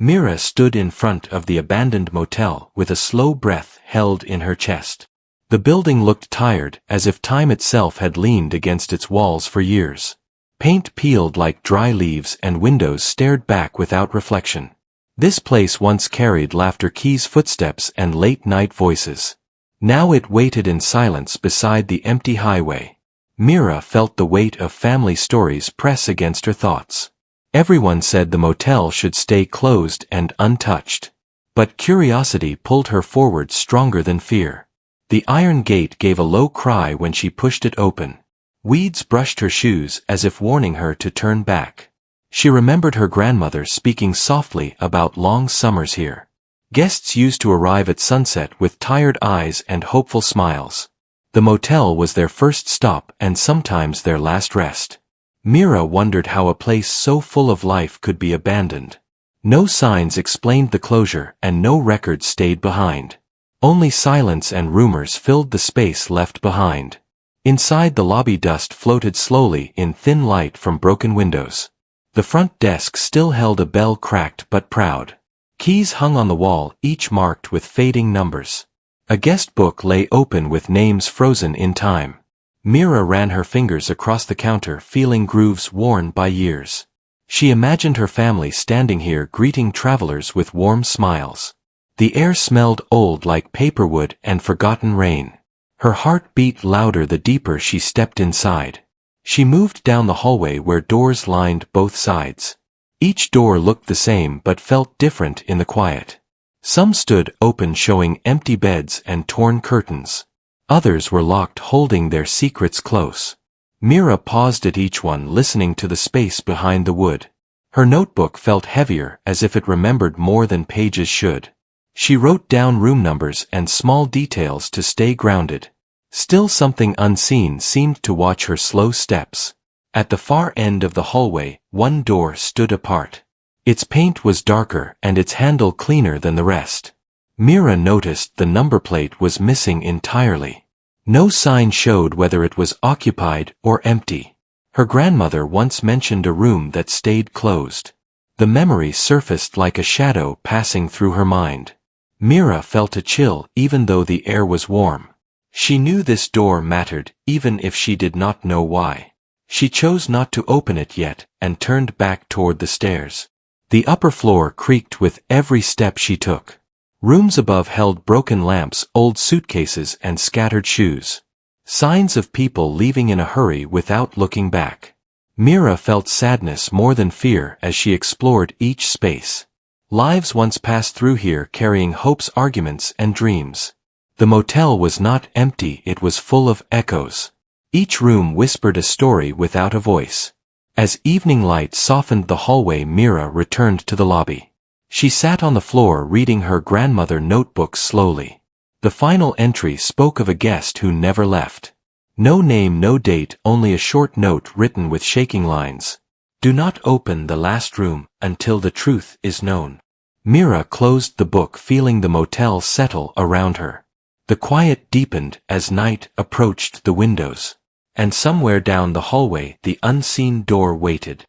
Mira stood in front of the abandoned motel with a slow breath held in her chest. The building looked tired, as if time itself had leaned against its walls for years. Paint peeled like dry leaves and windows stared back without reflection. This place once carried laughter, Key's footsteps, and late-night voices. Now it waited in silence beside the empty highway. Mira felt the weight of family stories press against her thoughts. Everyone said the motel should stay closed and untouched. But curiosity pulled her forward stronger than fear. The iron gate gave a low cry when she pushed it open. Weeds brushed her shoes as if warning her to turn back. She remembered her grandmother speaking softly about long summers here. Guests used to arrive at sunset with tired eyes and hopeful smiles. The motel was their first stop and sometimes their last rest. Mira wondered how a place so full of life could be abandoned. No signs explained the closure and no records stayed behind. Only silence and rumors filled the space left behind. Inside the lobby, dust floated slowly in thin light from broken windows. The front desk still held a bell, cracked but proud. Keys hung on the wall, each marked with fading numbers. A guest book lay open with names frozen in time. Mira ran her fingers across the counter, feeling grooves worn by years. She imagined her family standing here greeting travelers with warm smiles. The air smelled old, like paperwood and forgotten rain. Her heart beat louder the deeper she stepped inside. She moved down the hallway where doors lined both sides. Each door looked the same but felt different in the quiet. Some stood open, showing empty beds and torn curtains. Others were locked, holding their secrets close. Mira paused at each one, listening to the space behind the wood. Her notebook felt heavier, as if it remembered more than pages should. She wrote down room numbers and small details to stay grounded. Still, something unseen seemed to watch her slow steps. At the far end of the hallway, one door stood apart. Its paint was darker and its handle cleaner than the rest. Mira noticed the number plate was missing entirely. No sign showed whether it was occupied or empty. Her grandmother once mentioned a room that stayed closed. The memory surfaced like a shadow passing through her mind. Mira felt a chill even though the air was warm. She knew this door mattered, even if she did not know why. She chose not to open it yet, and turned back toward the stairs. The upper floor creaked with every step she took. Rooms above held broken lamps, old suitcases, and scattered shoes. Signs of people leaving in a hurry without looking back. Mira felt sadness more than fear as she explored each space. Lives once passed through here, carrying hopes, arguments, and dreams. The motel was not empty, it was full of echoes. Each room whispered a story without a voice. As evening light softened the hallway, Mira returned to the lobby. She sat on the floor reading her grandmother notebook slowly. The final entry spoke of a guest who never left. No name, no date, only a short note written with shaking lines. Do not open the last room until the truth is known. Mira closed the book, feeling the motel settle around her. The quiet deepened as night approached the windows. And somewhere down the hallway, the unseen door waited.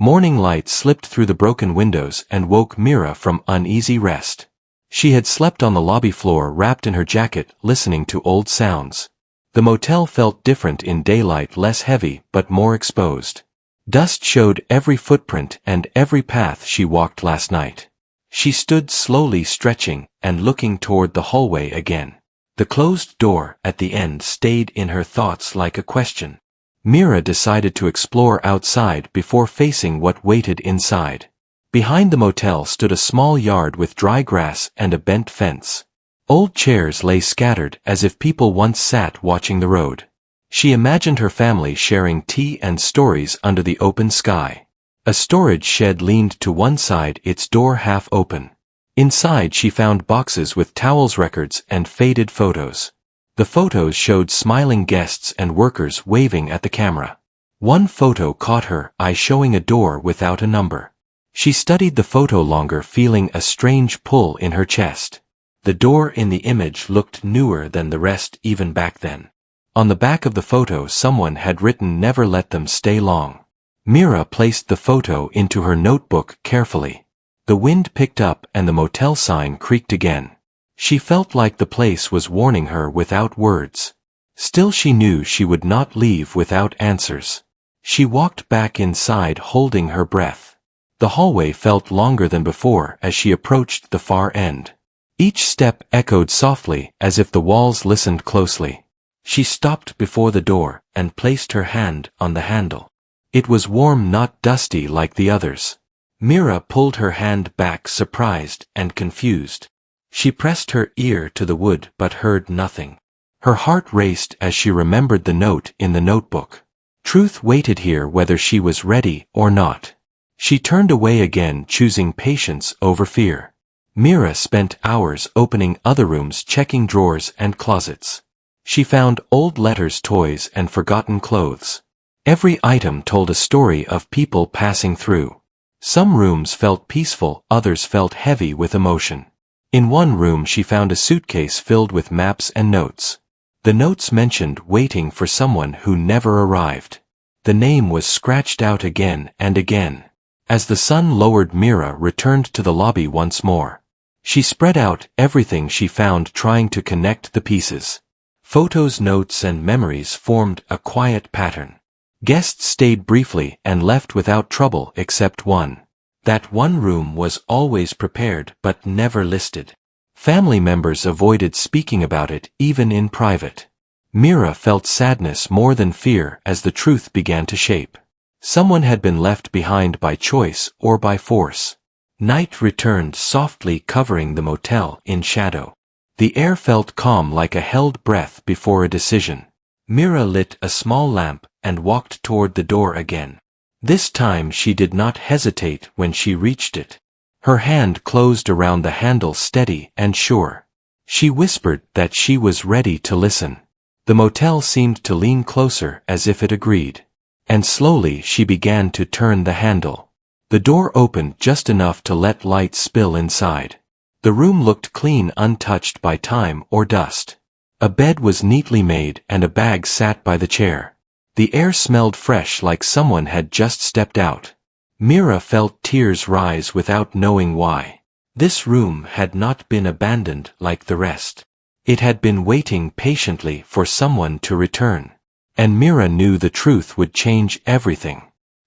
Morning light slipped through the broken windows and woke Mira from uneasy rest. She had slept on the lobby floor, wrapped in her jacket, listening to old sounds. The motel felt different in daylight, less heavy but more exposed. Dust showed every footprint and every path she walked last night. She stood slowly, stretching and looking toward the hallway again. The closed door at the end stayed in her thoughts like a question. Mira decided to explore outside before facing what waited inside. Behind the motel stood a small yard with dry grass and a bent fence. Old chairs lay scattered as if people once sat watching the road. She imagined her family sharing tea and stories under the open sky. A storage shed leaned to one side, its door half open. Inside she found boxes with towels, records, and faded photos. The photos showed smiling guests and workers waving at the camera. One photo caught her eye, showing a door without a number. She studied the photo longer, feeling a strange pull in her chest. The door in the image looked newer than the rest even back then. On the back of the photo someone had written, "Never let them stay long." Mira placed the photo into her notebook carefully. The wind picked up and the motel sign creaked again. She felt like the place was warning her without words. Still she knew she would not leave without answers. She walked back inside holding her breath. The hallway felt longer than before as she approached the far end. Each step echoed softly as if the walls listened closely. She stopped before the door and placed her hand on the handle. It was warm, not dusty like the others. Mira pulled her hand back, surprised and confused. She pressed her ear to the wood but heard nothing. Her heart raced as she remembered the note in the notebook. Truth waited here whether she was ready or not. She turned away again, choosing patience over fear. Mira spent hours opening other rooms, checking drawers and closets. She found old letters, toys, and forgotten clothes. Every item told a story of people passing through. Some rooms felt peaceful, others felt heavy with emotion. In one room she found a suitcase filled with maps and notes. The notes mentioned waiting for someone who never arrived. The name was scratched out again and again. As the sun lowered, Mira returned to the lobby once more. She spread out everything she found, trying to connect the pieces. Photos, notes, and memories formed a quiet pattern. Guests stayed briefly and left without trouble except one. That one room was always prepared but never listed. Family members avoided speaking about it even in private. Mira felt sadness more than fear as the truth began to shape. Someone had been left behind by choice or by force. Night returned softly, covering the motel in shadow. The air felt calm, like a held breath before a decision. Mira lit a small lamp and walked toward the door again. This time she did not hesitate when she reached it. Her hand closed around the handle, steady and sure. She whispered that she was ready to listen. The motel seemed to lean closer as if it agreed. And slowly she began to turn the handle. The door opened just enough to let light spill inside. The room looked clean, untouched by time or dust. A bed was neatly made and a bag sat by the chair. The air smelled fresh, like someone had just stepped out. Mira felt tears rise without knowing why. This room had not been abandoned like the rest. It had been waiting patiently for someone to return. And Mira knew the truth would change everything.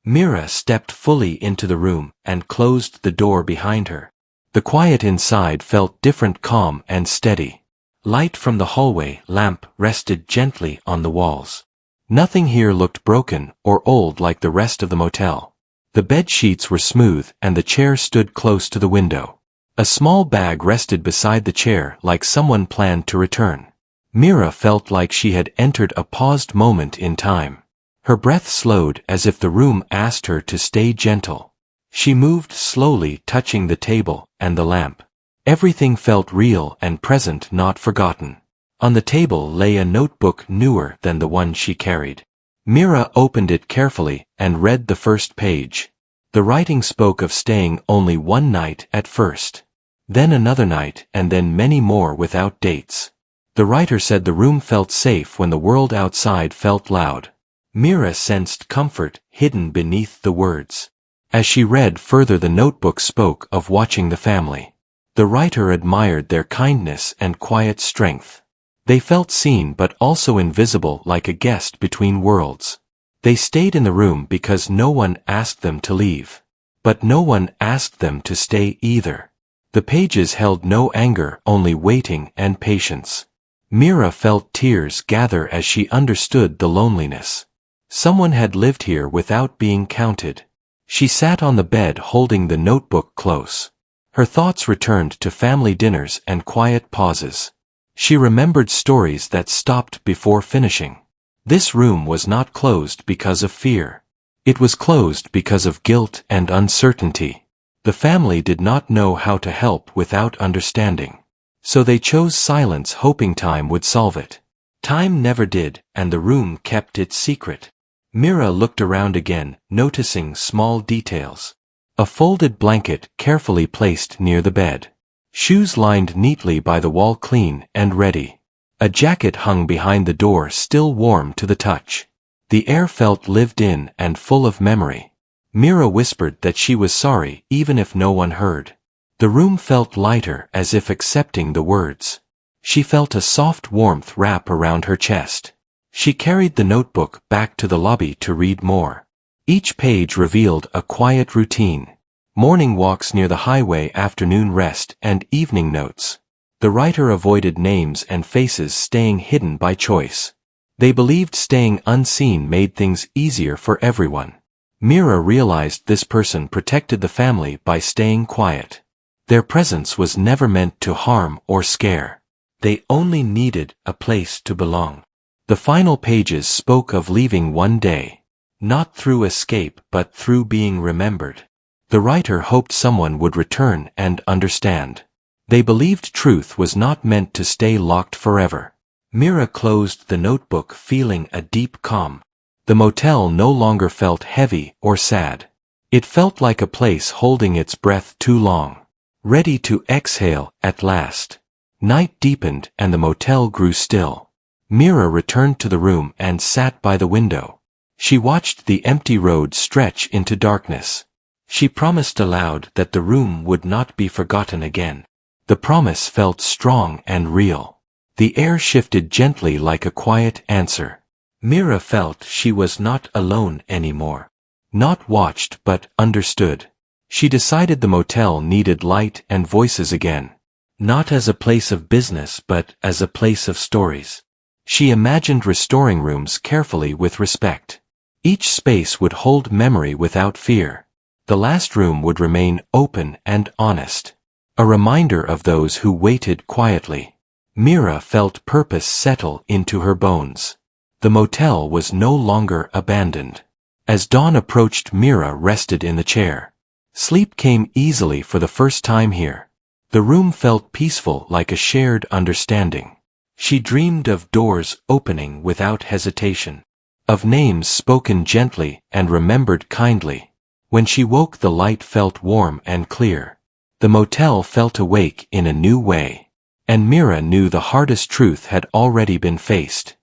Mira stepped fully into the room and closed the door behind her. The quiet inside felt different, calm and steady. Light from the hallway lamp rested gently on the walls. Nothing here looked broken or old like the rest of the motel. The bed sheets were smooth and the chair stood close to the window. A small bag rested beside the chair, like someone planned to return. Mira felt like she had entered a paused moment in time. Her breath slowed as if the room asked her to stay gentle. She moved slowly, touching the table and the lamp. Everything felt real and present, not forgotten. On the table lay a notebook newer than the one she carried. Mira opened it carefully and read the first page. The writing spoke of staying only one night at first. Then another night, and then many more without dates. The writer said the room felt safe when the world outside felt loud. Mira sensed comfort hidden beneath the words. As she read further, the notebook spoke of watching the family. The writer admired their kindness and quiet strength. They felt seen but also invisible, like a guest between worlds. They stayed in the room because no one asked them to leave. But no one asked them to stay either. The pages held no anger, only waiting and patience. Mira felt tears gather as she understood the loneliness. Someone had lived here without being counted. She sat on the bed holding the notebook close. Her thoughts returned to family dinners and quiet pauses. She remembered stories that stopped before finishing. This room was not closed because of fear. It was closed because of guilt and uncertainty. The family did not know how to help without understanding. So they chose silence, hoping time would solve it. Time never did, and the room kept its secret. Mira looked around again, noticing small details. A folded blanket carefully placed near the bed. Shoes lined neatly by the wall, clean and ready. A jacket hung behind the door, still warm to the touch. The air felt lived in and full of memory. Mira whispered that she was sorry even if no one heard. The room felt lighter as if accepting the words. She felt a soft warmth wrap around her chest. She carried the notebook back to the lobby to read more. Each page revealed a quiet routine. Morning walks near the highway, afternoon rest, and evening notes. The writer avoided names and faces, staying hidden by choice. They believed staying unseen made things easier for everyone. Mira realized this person protected the family by staying quiet. Their presence was never meant to harm or scare. They only needed a place to belong. The final pages spoke of leaving one day. Not through escape but through being remembered. The writer hoped someone would return and understand. They believed truth was not meant to stay locked forever. Mira closed the notebook feeling a deep calm. The motel no longer felt heavy or sad. It felt like a place holding its breath too long, ready to exhale at last. Night deepened and the motel grew still. Mira returned to the room and sat by the window. She watched the empty road stretch into darkness. She promised aloud that the room would not be forgotten again. The promise felt strong and real. The air shifted gently like a quiet answer. Mira felt she was not alone anymore. Not watched but understood. She decided the motel needed light and voices again. Not as a place of business but as a place of stories. She imagined restoring rooms carefully with respect. Each space would hold memory without fear. The last room would remain open and honest. A reminder of those who waited quietly. Mira felt purpose settle into her bones. The motel was no longer abandoned. As dawn approached, Mira rested in the chair. Sleep came easily for the first time here. The room felt peaceful like a shared understanding. She dreamed of doors opening without hesitation. Of names spoken gently and remembered kindly. When she woke, the light felt warm and clear. The motel felt awake in a new way. And Mira knew the hardest truth had already been faced.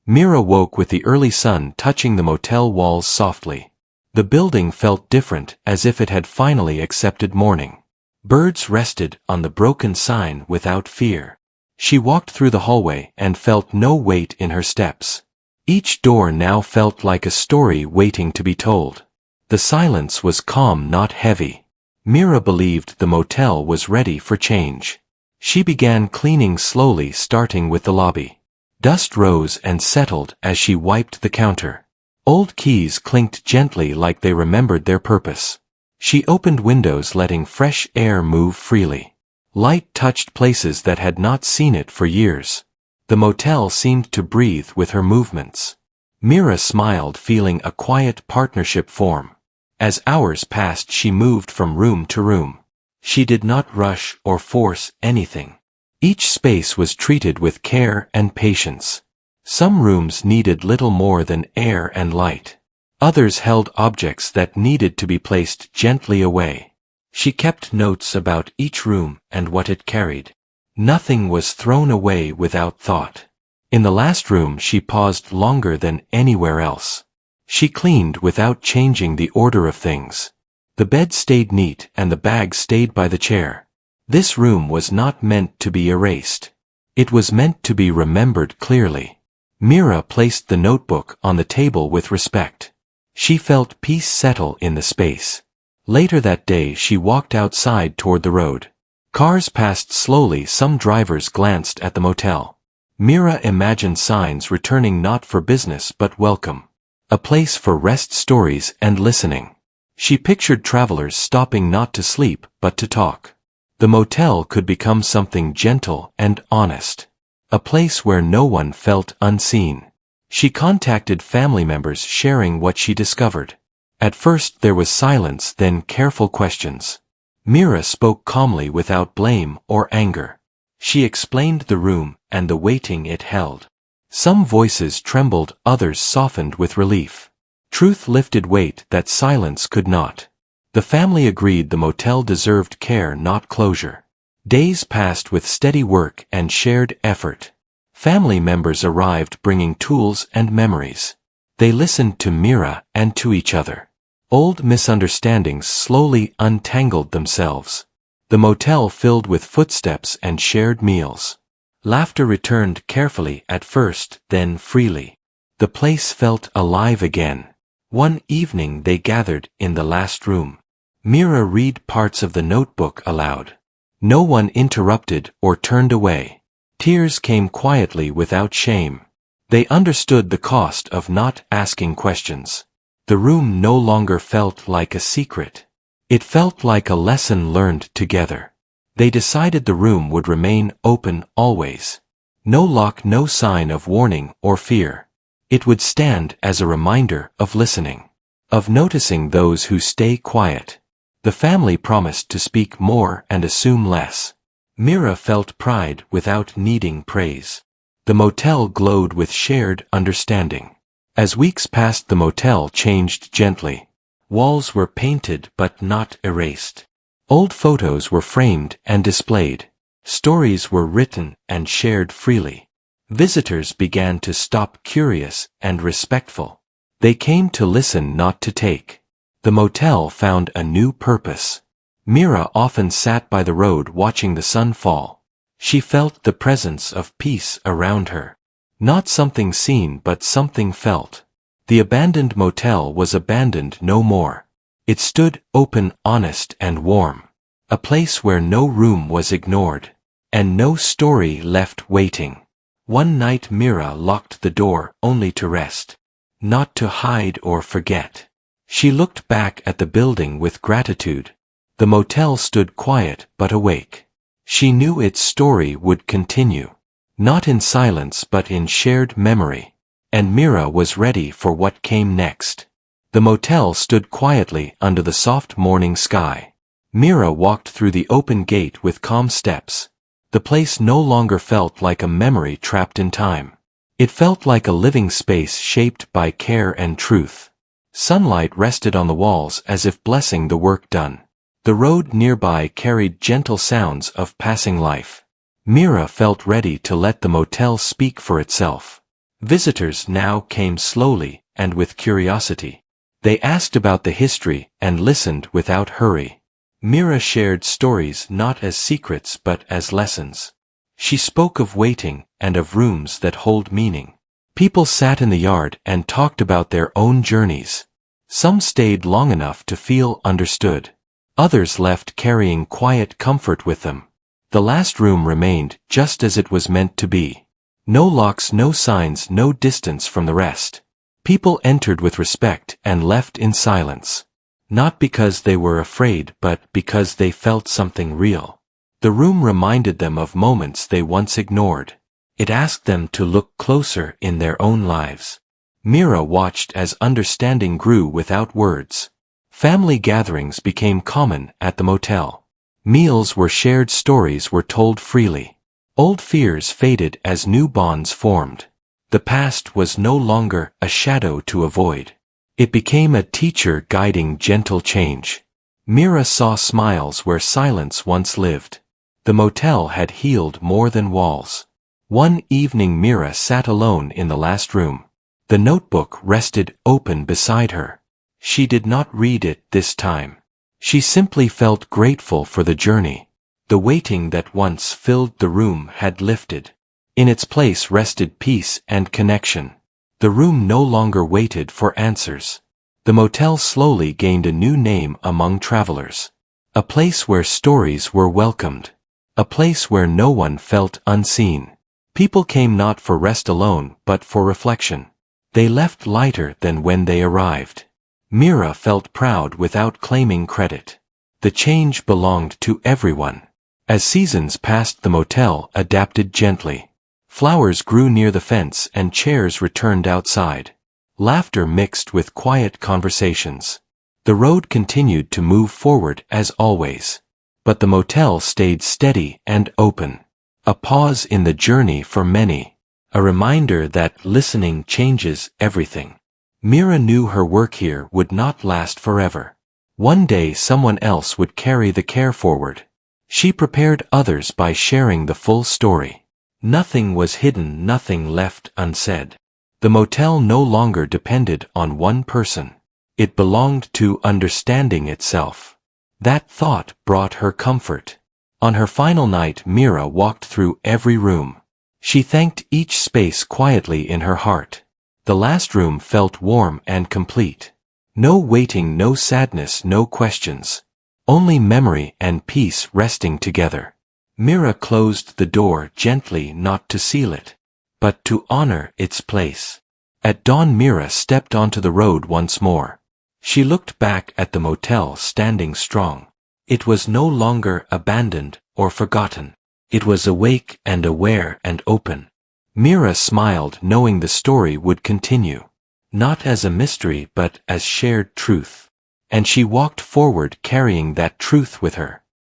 Mira woke with the early sun touching the motel walls softly. The building felt different, as if it had finally accepted morning. Birds rested on the broken sign without fear. She walked through the hallway and felt no weight in her steps. Each door now felt like a story waiting to be told. The silence was calm, not heavy. Mira believed the motel was ready for change. She began cleaning slowly, starting with the lobby. Dust rose and settled as she wiped the counter. Old keys clinked gently like they remembered their purpose. She opened windows, letting fresh air move freely. Light touched places that had not seen it for years. The motel seemed to breathe with her movements. Mira smiled, feeling a quiet partnership form. As hours passed, she moved from room to room. She did not rush or force anything. Each space was treated with care and patience. Some rooms needed little more than air and light. Others held objects that needed to be placed gently away. She kept notes about each room and what it carried. Nothing was thrown away without thought. In the last room she paused longer than anywhere else. She cleaned without changing the order of things. The bed stayed neat and the bag stayed by the chair. This room was not meant to be erased. It was meant to be remembered clearly. Mira placed the notebook on the table with respect. She felt peace settle in the space. Later that day she walked outside toward the road. Cars passed slowly, some drivers glanced at the motel. Mira imagined signs returning, not for business but welcome. A place for rest, stories, and listening. She pictured travelers stopping not to sleep but to talk. The motel could become something gentle and honest. A place where no one felt unseen. She contacted family members, sharing what she discovered. At first there was silence, then careful questions. Mira spoke calmly without blame or anger. She explained the room and the waiting it held. Some voices trembled, others softened with relief. Truth lifted weight that silence could not. The family agreed the motel deserved care, not closure. Days passed with steady work and shared effort. Family members arrived bringing tools and memories. They listened to Mira and to each other. Old misunderstandings slowly untangled themselves. The motel filled with footsteps and shared meals. Laughter returned carefully at first, then freely. The place felt alive again. One evening they gathered in the last room. Mira read parts of the notebook aloud. No one interrupted or turned away. Tears came quietly without shame. They understood the cost of not asking questions. The room no longer felt like a secret. It felt like a lesson learned together. They decided the room would remain open always. No lock, no sign of warning or fear. It would stand as a reminder of listening, of noticing those who stay quiet. The family promised to speak more and assume less. Mira felt pride without needing praise. The motel glowed with shared understanding. As weeks passed, the motel changed gently. Walls were painted but not erased. Old photos were framed and displayed. Stories were written and shared freely. Visitors began to stop curious and respectful. They came to listen, not to take. The motel found a new purpose. Mira often sat by the road watching the sun fall. She felt the presence of peace around her. Not something seen but something felt. The abandoned motel was abandoned no more. It stood open, honest and warm. A place where no room was ignored, and no story left waiting. One night Mira locked the door only to rest, not to hide or forget. She looked back at the building with gratitude. The motel stood quiet but awake. She knew its story would continue. Not in silence but in shared memory. And Mira was ready for what came next. The motel stood quietly under the soft morning sky. Mira walked through the open gate with calm steps. The place no longer felt like a memory trapped in time. It felt like a living space shaped by care and truth. Sunlight rested on the walls as if blessing the work done. The road nearby carried gentle sounds of passing life. Mira felt ready to let the motel speak for itself. Visitors now came slowly and with curiosity. They asked about the history and listened without hurry. Mira shared stories not as secrets but as lessons. She spoke of waiting and of rooms that hold meaning. People sat in the yard and talked about their own journeys. Some stayed long enough to feel understood. Others left carrying quiet comfort with them. The last room remained just as it was meant to be. No locks, no signs, no distance from the rest. People entered with respect and left in silence. Not because they were afraid but because they felt something real. The room reminded them of moments they once ignored. It asked them to look closer in their own lives. Mira watched as understanding grew without words. Family gatherings became common at the motel. Meals were shared, stories were told freely. Old fears faded as new bonds formed. The past was no longer a shadow to avoid. It became a teacher guiding gentle change. Mira saw smiles where silence once lived. The motel had healed more than walls. One evening Mira sat alone in the last room. The notebook rested open beside her. She did not read it this time. She simply felt grateful for the journey. The waiting that once filled the room had lifted. In its place rested peace and connection. The room no longer waited for answers. The motel slowly gained a new name among travelers. A place where stories were welcomed. A place where no one felt unseen. People came not for rest alone but for reflection. They left lighter than when they arrived. Mira felt proud without claiming credit. The change belonged to everyone. As seasons passed, the motel adapted gently. Flowers grew near the fence and chairs returned outside. Laughter mixed with quiet conversations. The road continued to move forward as always. But the motel stayed steady and open. A pause in the journey for many. A reminder that listening changes everything. Mira knew her work here would not last forever. One day someone else would carry the care forward. She prepared others by sharing the full story. Nothing was hidden, nothing left unsaid. The motel no longer depended on one person. It belonged to understanding itself. That thought brought her comfort. On her final night, Mira walked through every room. She thanked each space quietly in her heart. The last room felt warm and complete. No waiting, no sadness, no questions. Only memory and peace resting together. Mira closed the door gently, not to seal it, but to honor its place. At dawn, Mira stepped onto the road once more. She looked back at the motel standing strong. It was no longer abandoned or forgotten. It was awake and aware and open. Mira smiled, knowing the story would continue. Not as a mystery but as shared truth. And she walked forward carrying that truth with her.